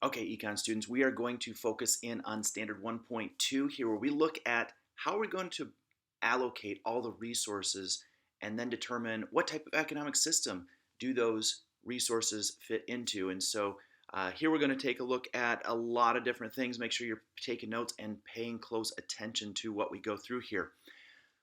Okay, Econ students, we are going to focus in on standard 1.2 here, where we look at how we're going to allocate all the resources and then determine what type of economic system do those resources fit into. And so here we're going to take a look at a lot of different things. Make sure you're taking notes and paying close attention to what we go through here.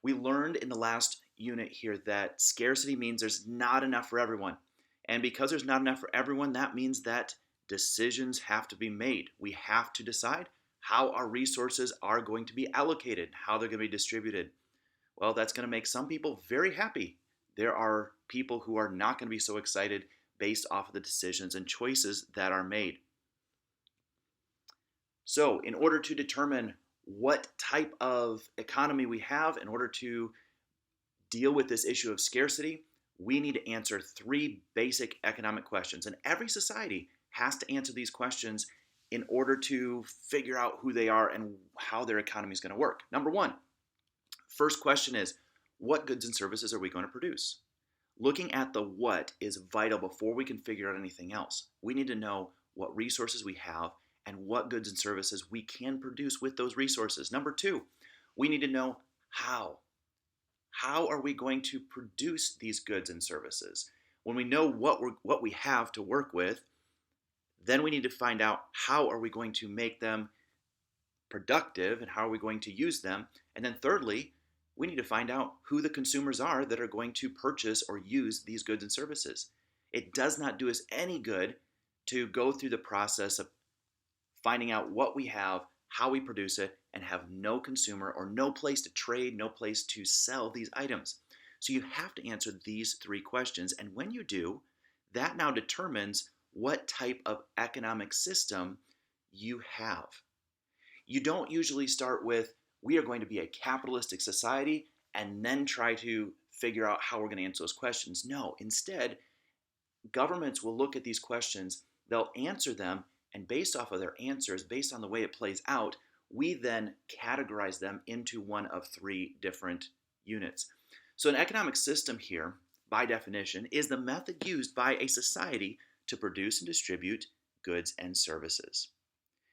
We learned in the last unit here that scarcity means there's not enough for everyone. And because there's not enough for everyone, that means that decisions have to be made. We have to decide how our resources are going to be allocated, how they're going to be distributed. Well, that's going to make some people very happy. There are people who are not going to be so excited based off of the decisions and choices that are made. So, in order to determine what type of economy we have, in order to deal with this issue of scarcity, we need to answer three basic economic questions. And every society has to answer these questions in order to figure out who they are and how their economy is going to work. Number one, first question is, what goods and services are we going to produce? Looking at the what is vital before we can figure out anything else. We need to know what resources we have and what goods and services we can produce with those resources. Number two, we need to know how. How are we going to produce these goods and services? When we know what we have to work with, then we need to find out how are we going to make them productive and how are we going to use them. And then thirdly, we need to find out who the consumers are that are going to purchase or use these goods and services. It does not do us any good to go through the process of finding out what we have, how we produce it, and have no consumer or no place to trade, no place to sell these items. So you have to answer these three questions. And when you do, that now determines what type of economic system you have. You don't usually start with, we are going to be a capitalistic society, and then try to figure out how we're going to answer those questions. No, instead, governments will look at these questions, they'll answer them, and based off of their answers, based on the way it plays out, we then categorize them into one of three different units. So an economic system here, by definition, is the method used by a society to produce and distribute goods and services.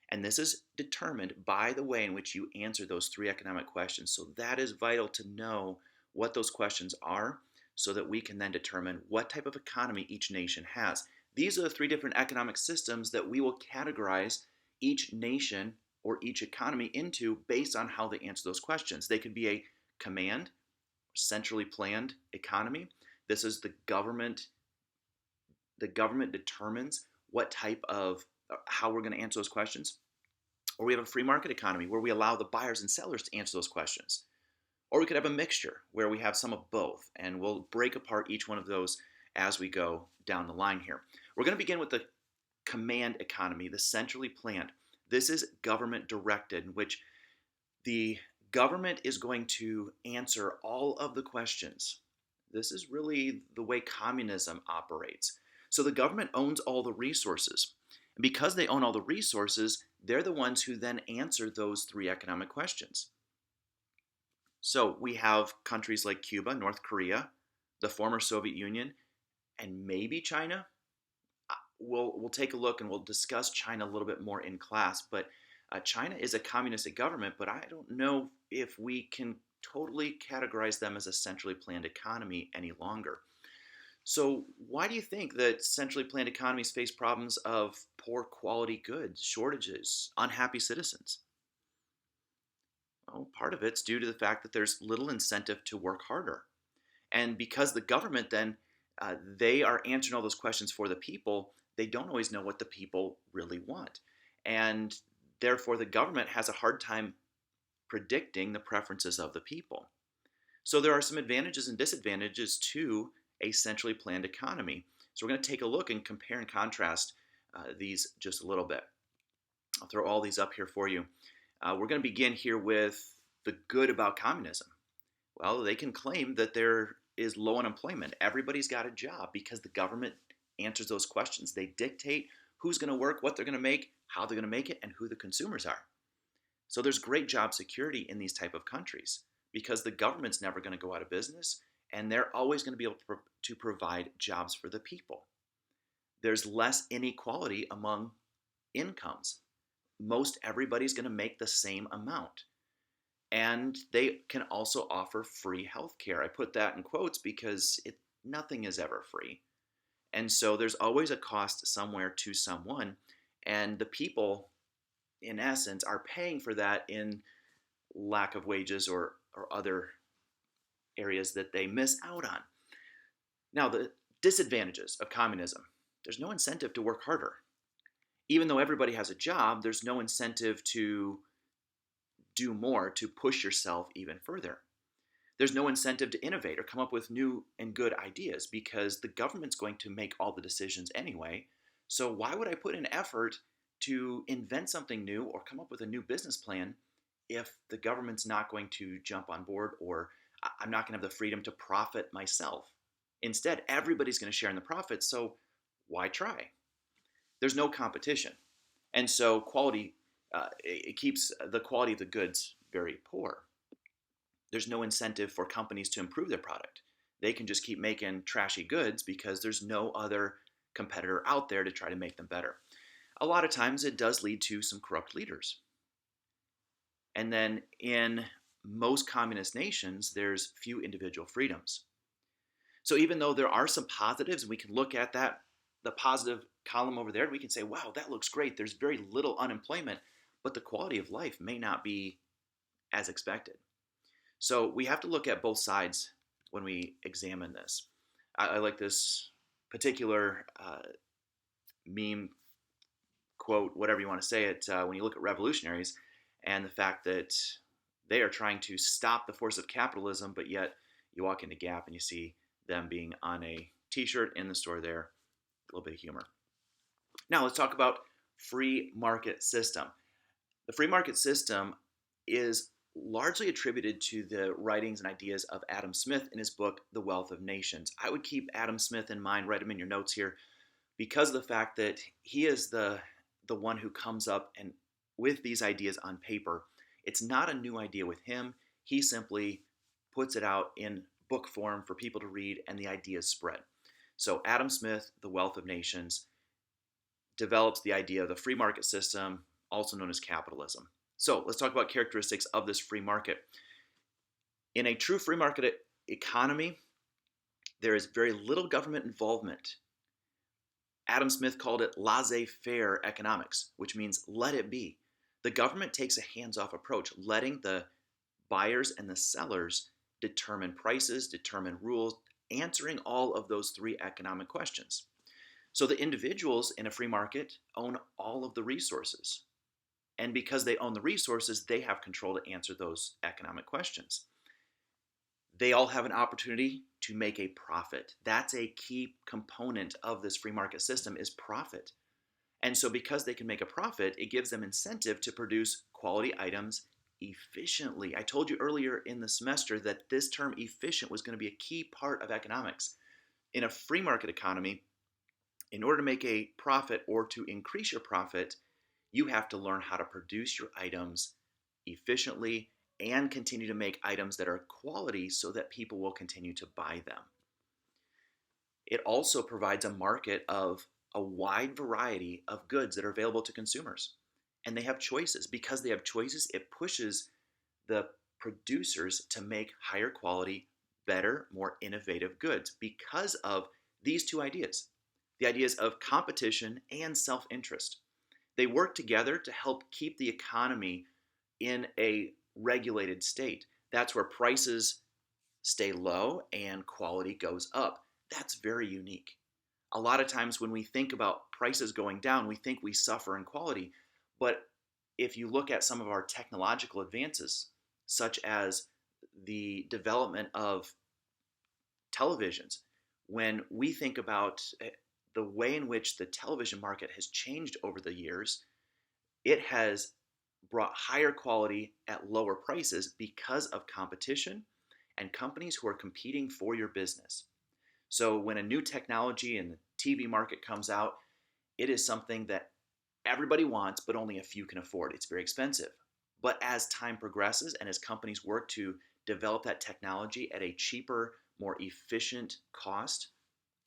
And this is determined by the way in which you answer those three economic questions. So that is vital to know what those questions are so that we can then determine what type of economy each nation has. These are the three different economic systems that we will categorize each nation or each economy into based on how they answer those questions. They could be a command, centrally planned economy. This is the government. The government determines what type of, how we're going to answer those questions. Or we have a free market economy where we allow the buyers and sellers to answer those questions. Or we could have a mixture where we have some of both, and we'll break apart each one of those as we go down the line here. We're going to begin with the command economy, the centrally planned. This is government directed, in which the government is going to answer all of the questions. This is really the way communism operates. So the government owns all the resources. And because they own all the resources, they're the ones who then answer those three economic questions. So we have countries like Cuba, North Korea, the former Soviet Union, and maybe China. We'll take a look and we'll discuss China a little bit more in class, but China is a communistic government, but I don't know if we can totally categorize them as a centrally planned economy any longer. So why do you think that centrally planned economies face problems of poor quality goods, shortages, unhappy citizens? Well, part of it's due to the fact that there's little incentive to work harder. And because the government then, they are answering all those questions for the people, they don't always know what the people really want. And therefore, the government has a hard time predicting the preferences of the people. So there are some advantages and disadvantages to a centrally planned economy. So we're going to take a look and compare and contrast these just a little bit. I'll throw all these up here for you. We're going to begin here with the good about communism. Well, they can claim that there is low unemployment. Everybody's got a job because the government answers those questions. They dictate who's going to work, what they're going to make, how they're going to make it, and who the consumers are. So there's great job security in these type of countries because the government's never going to go out of business, and they're always going to be able to provide jobs for the people. There's less inequality among incomes. Most everybody's going to make the same amount. And they can also offer free healthcare. I put that in quotes because nothing is ever free. And so there's always a cost somewhere to someone. And the people, in essence, are paying for that in lack of wages or other areas that they miss out on. Now, the disadvantages of communism: there's no incentive to work harder. Even though everybody has a job, there's no incentive to do more, to push yourself even further. There's no incentive to innovate or come up with new and good ideas because the government's going to make all the decisions anyway. So why would I put in effort to invent something new or come up with a new business plan if the government's not going to jump on board, or I'm not going to have the freedom to profit myself? Instead, everybody's going to share in the profits, so why try? There's no competition. And so quality, it keeps the quality of the goods very poor. There's no incentive for companies to improve their product. They can just keep making trashy goods because there's no other competitor out there to try to make them better. A lot of times it does lead to some corrupt leaders. And then in most communist nations, there's few individual freedoms. So even though there are some positives, we can look at that, the positive column over there, and we can say, wow, that looks great. There's very little unemployment, but the quality of life may not be as expected. So we have to look at both sides when we examine this. I like this particular meme, quote, whatever you want to say it, when you look at revolutionaries and the fact that they are trying to stop the force of capitalism, but yet you walk into Gap and you see them being on a t-shirt in the store there. A little bit of humor. Now let's talk about free market system. The free market system is largely attributed to the writings and ideas of Adam Smith in his book, The Wealth of Nations. I would keep Adam Smith in mind, write him in your notes here, because of the fact that he is the one who comes up and with these ideas on paper. It's not a new idea with him. He simply puts it out in book form for people to read, and the ideas spread. So Adam Smith, The Wealth of Nations, develops the idea of the free market system, also known as capitalism. So let's talk about characteristics of this free market. In a true free market economy, there is very little government involvement. Adam Smith called it laissez-faire economics, which means let it be. The government takes a hands-off approach, letting the buyers and the sellers determine prices, determine rules, answering all of those three economic questions. So the individuals in a free market own all of the resources. And because they own the resources, they have control to answer those economic questions. They all have an opportunity to make a profit. That's a key component of this free market system, is profit. And so because they can make a profit, it gives them incentive to produce quality items efficiently. I told you earlier in the semester that this term efficient was going to be a key part of economics. In a free market economy, in order to make a profit or to increase your profit, you have to learn how to produce your items efficiently and continue to make items that are quality so that people will continue to buy them. It also provides a market of a wide variety of goods that are available to consumers. And they have choices. Because they have choices, it pushes the producers to make higher quality, better, more innovative goods because of these two ideas. The ideas of competition and self-interest. They work together to help keep the economy in a regulated state. That's where prices stay low and quality goes up. That's very unique. A lot of times when we think about prices going down, we think we suffer in quality. But if you look at some of our technological advances, such as the development of televisions, when we think about the way in which the television market has changed over the years, it has brought higher quality at lower prices because of competition and companies who are competing for your business. So when a new technology in the TV market comes out, it is something that everybody wants, but only a few can afford. It's very expensive. But as time progresses and as companies work to develop that technology at a cheaper, more efficient cost,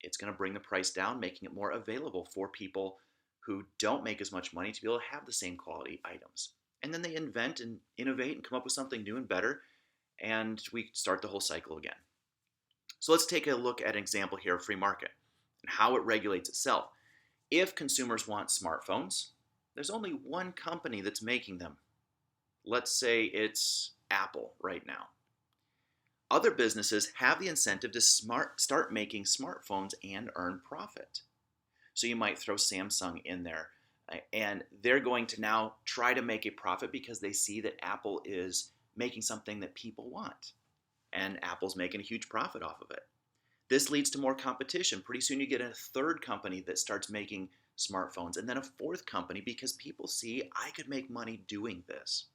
it's going to bring the price down, making it more available for people who don't make as much money to be able to have the same quality items. And then they invent and innovate and come up with something new and better, and we start the whole cycle again. So let's take a look at an example here of free market and how it regulates itself. If consumers want smartphones, there's only one company that's making them. Let's say it's Apple right now. Other businesses have the incentive to start making smartphones and earn profit. So you might throw Samsung in there, and they're going to now try to make a profit because they see that Apple is making something that people want, and Apple's making a huge profit off of it. This leads to more competition. Pretty soon you get a third company that starts making smartphones, and then a fourth company because people see, I could make money doing this.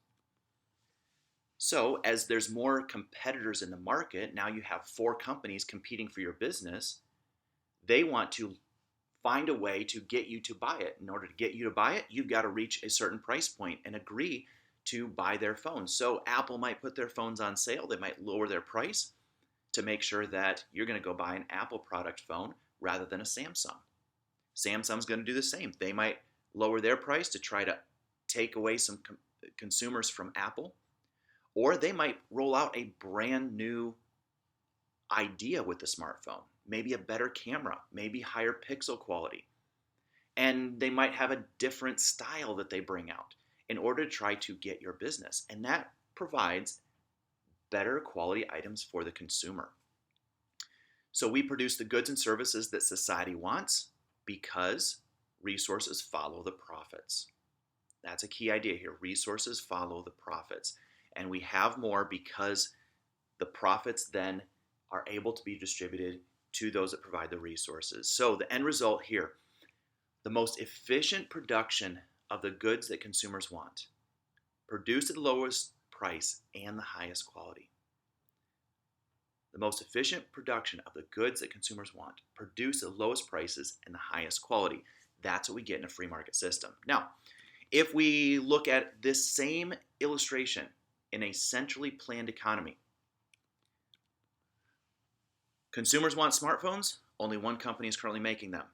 So as there's more competitors in the market, now you have 4 companies competing for your business. They want to find a way to get you to buy it. In order to get you to buy it, you've got to reach a certain price point and agree to buy their phones. So Apple might put their phones on sale. They might lower their price to make sure that you're going to go buy an Apple product phone rather than a Samsung. Samsung's going to do the same. They might lower their price to try to take away some consumers from Apple, or they might roll out a brand new idea with the smartphone, maybe a better camera, maybe higher pixel quality. And they might have a different style that they bring out in order to try to get your business. And that provides better quality items for the consumer. So we produce the goods and services that society wants because resources follow the profits. That's a key idea here. Resources follow the profits. And we have more because the profits then are able to be distributed to those that provide the resources. So the end result here, the most efficient production of the goods that consumers want, produced at the lowest price and the highest quality. The most efficient production of the goods that consumers want, produced at the lowest prices and the highest quality. That's what we get in a free market system. Now, if we look at this same illustration in a centrally planned economy, consumers want smartphones, only one company is currently making them.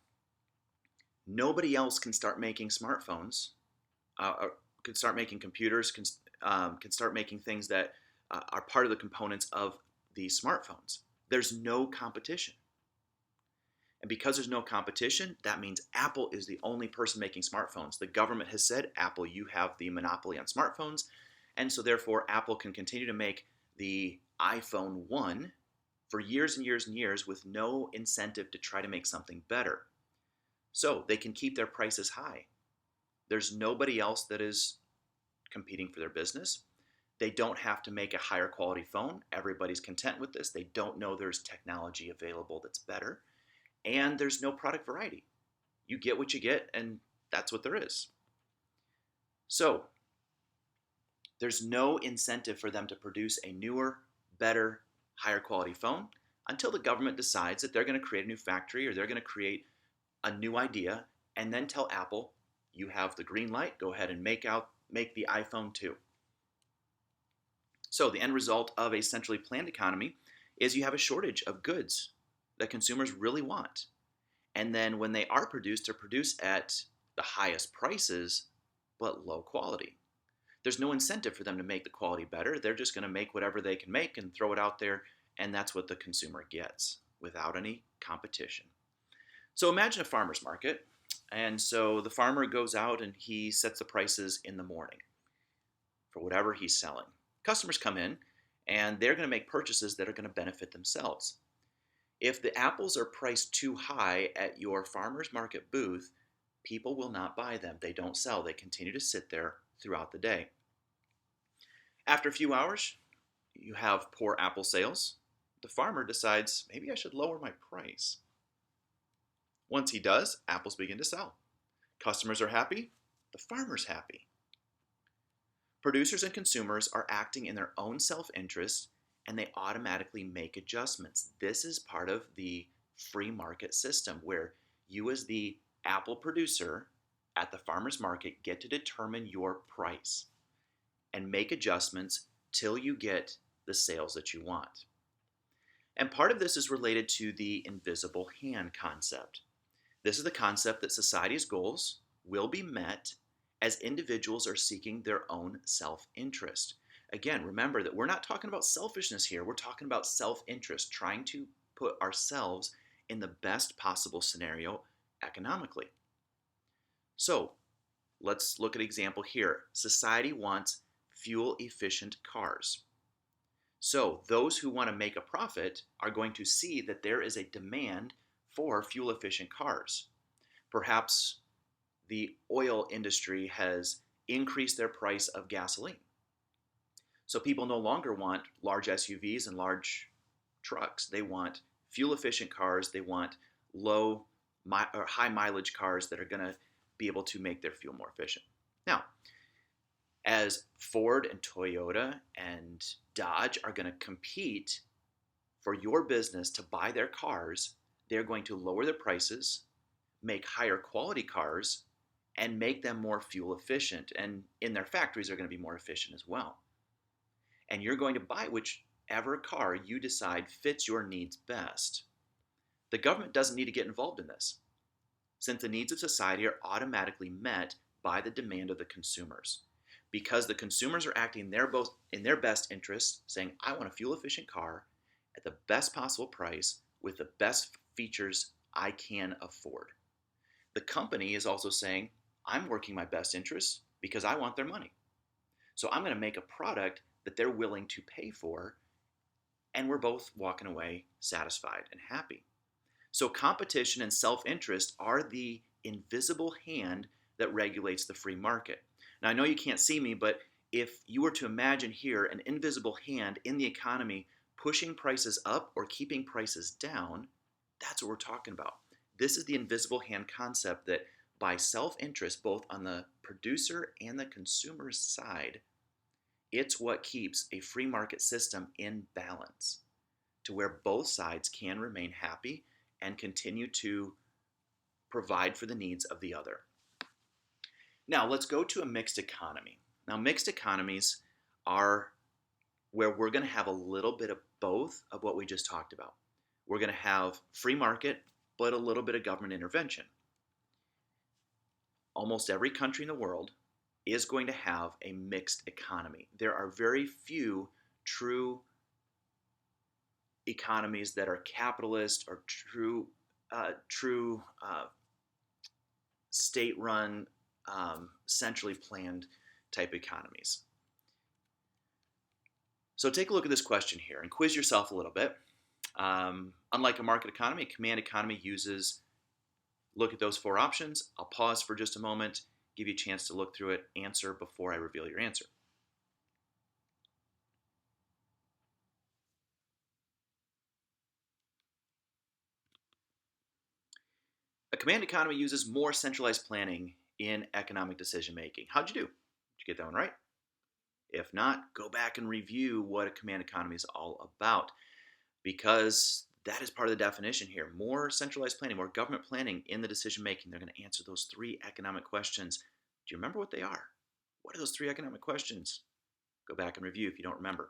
Nobody else can start making smartphones, can start making computers, can start making things that are part of the components of these smartphones. There's no competition. And because there's no competition, that means Apple is the only person making smartphones. The government has said, Apple, you have the monopoly on smartphones, and so therefore Apple can continue to make the iPhone 1 for years and years and years with no incentive to try to make something better. So they can keep their prices high. There's nobody else that is competing for their business. They don't have to make a higher quality phone. Everybody's content with this. They don't know there's technology available that's better. And there's no product variety. You get what you get, and that's what there is. So there's no incentive for them to produce a newer, better, higher quality phone until the government decides that they're going to create a new factory or they're going to create a new idea and then tell Apple, you have the green light, go ahead and make the iPhone 2. So the end result of a centrally planned economy is you have a shortage of goods that consumers really want. And then when they are produced, they're produced at the highest prices, but low quality. There's no incentive for them to make the quality better. They're just going to make whatever they can make and throw it out there, and that's what the consumer gets without any competition. So imagine a farmer's market, and so the farmer goes out and he sets the prices in the morning for whatever he's selling. Customers come in, and they're going to make purchases that are going to benefit themselves. If the apples are priced too high at your farmer's market booth, people will not buy them. They don't sell. They continue to sit there throughout the day. After a few hours, you have poor apple sales. The farmer decides, maybe I should lower my price. Once he does, apples begin to sell. Customers are happy. The farmer's happy. Producers and consumers are acting in their own self-interest, and they automatically make adjustments. This is part of the free market system where you as the apple producer at the farmer's market get to determine your price and make adjustments till you get the sales that you want. And part of this is related to the invisible hand concept. This is the concept that society's goals will be met as individuals are seeking their own self-interest. Again, remember that we're not talking about selfishness here. We're talking about self-interest, trying to put ourselves in the best possible scenario economically. So let's look at an example here. Society wants fuel-efficient cars. So those who want to make a profit are going to see that there is a demand for fuel-efficient cars. Perhaps the oil industry has increased their price of gasoline. So people no longer want large SUVs and large trucks. They want fuel-efficient cars. They want low or high mileage cars that are going to be able to make their fuel more efficient. Now, as Ford and Toyota and Dodge are going to compete for your business to buy their cars, they're going to lower their prices, make higher quality cars, and make them more fuel efficient. And in their factories, they're going to be more efficient as well. And you're going to buy whichever car you decide fits your needs best. The government doesn't need to get involved in this, since the needs of society are automatically met by the demand of the consumers. Because the consumers are acting in their best interest, saying, I want a fuel efficient car at the best possible price with the best features I can afford. The company is also saying, I'm working my best interests because I want their money. So I'm going to make a product that they're willing to pay for, and we're both walking away satisfied and happy. So competition and self-interest are the invisible hand that regulates the free market. Now, I know you can't see me, but if you were to imagine here an invisible hand in the economy pushing prices up or keeping prices down, that's what we're talking about. This is the invisible hand concept that by self-interest, both on the producer and the consumer's side, it's what keeps a free market system in balance to where both sides can remain happy and continue to provide for the needs of the other. Now, let's go to a mixed economy. Now, mixed economies are where we're going to have a little bit of both of what we just talked about. We're going to have free market, but a little bit of government intervention. Almost every country in the world is going to have a mixed economy. There are very few true economies that are capitalist or true state-run, centrally planned type economies. So take a look at this question here and quiz yourself a little bit. Unlike a market economy, a command economy look at those four options. I'll pause for just a moment, give you a chance to look through it, answer before I reveal your answer. A command economy uses more centralized planning in economic decision making. How'd you do? Did you get that one right? If not, go back and review what a command economy is all about, because that is part of the definition here. More centralized planning, more government planning in the decision making. They're going to answer those three economic questions. Do you remember what they are? What are those three economic questions? Go back and review if you don't remember.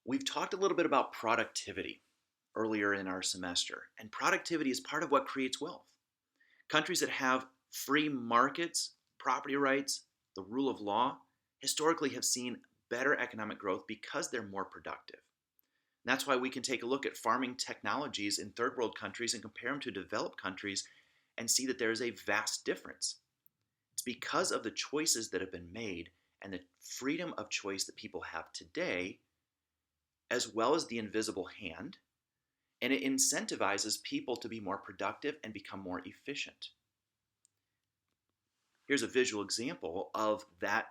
We've talked a little bit about productivity earlier in our semester, and productivity is part of what creates wealth. Countries that have free markets, property rights, the rule of law, historically have seen better economic growth because they're more productive. And that's why we can take a look at farming technologies in third world countries and compare them to developed countries and see that there is a vast difference. It's because of the choices that have been made and the freedom of choice that people have today, as well as the invisible hand, and it incentivizes people to be more productive and become more efficient. Here's a visual example of that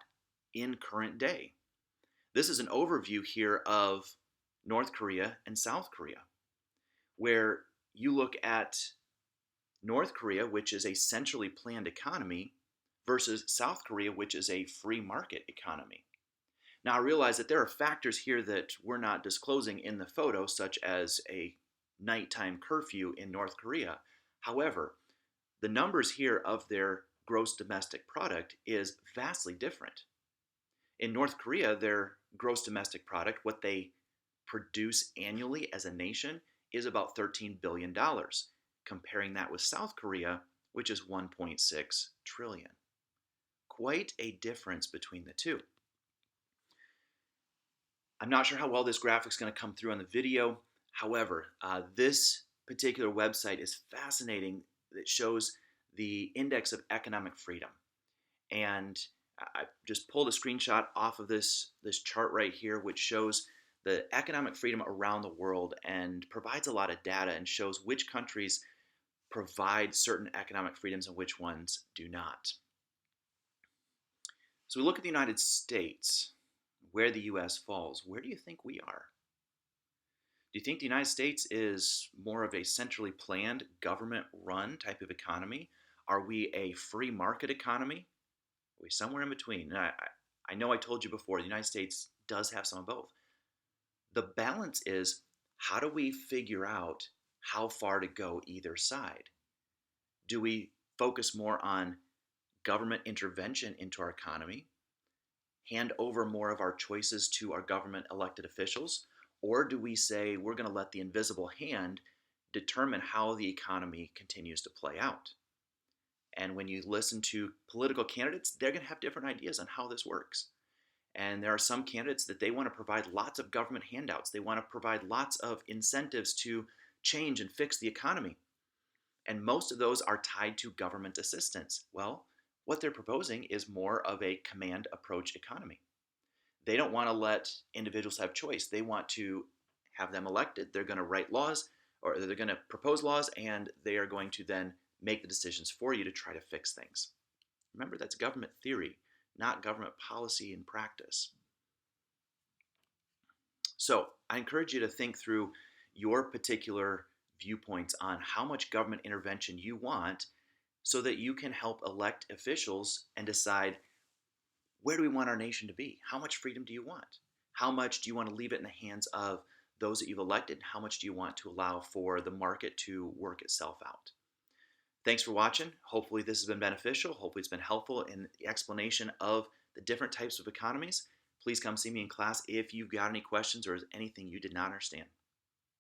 in current day. This is an overview here of North Korea and South Korea, where you look at North Korea, which is a centrally planned economy, versus South Korea, which is a free market economy. Now, I realize that there are factors here that we're not disclosing in the photo, such as a nighttime curfew in North Korea. However, the numbers here of their gross domestic product is vastly different. In North Korea, their gross domestic product, what they produce annually as a nation, is about $13 billion. Comparing that with South Korea, which is 1.6 trillion. Quite a difference between the two. I'm not sure how well this graphic is going to come through on the video. However, this particular website is fascinating. It shows the index of economic freedom. And I just pulled a screenshot off of this chart right here, which shows the economic freedom around the world and provides a lot of data and shows which countries provide certain economic freedoms and which ones do not. So we look at the United States, where the US falls. Where do you think we are? Do you think the United States is more of a centrally planned, government-run type of economy? Are we a free market economy? Are we somewhere in between? And I know I told you before, the United States does have some of both. The balance is, how do we figure out how far to go either side? Do we focus more on government intervention into our economy, hand over more of our choices to our government elected officials, or do we say we're going to let the invisible hand determine how the economy continues to play out? And when you listen to political candidates, they're going to have different ideas on how this works. And there are some candidates that they want to provide lots of government handouts. They want to provide lots of incentives to change and fix the economy. And most of those are tied to government assistance. Well, what they're proposing is more of a command approach economy. They don't want to let individuals have choice. They want to have them elected. They're going to write laws, or they're going to propose laws, and they are going to then make the decisions for you to try to fix things. Remember, that's government theory, not government policy and practice. So I encourage you to think through your particular viewpoints on how much government intervention you want so that you can help elect officials and decide, where do we want our nation to be? How much freedom do you want? How much do you want to leave it in the hands of those that you've elected? How much do you want to allow for the market to work itself out? Thanks for watching. Hopefully this has been beneficial. Hopefully it's been helpful in the explanation of the different types of economies. Please come see me in class if you've got any questions or anything you did not understand.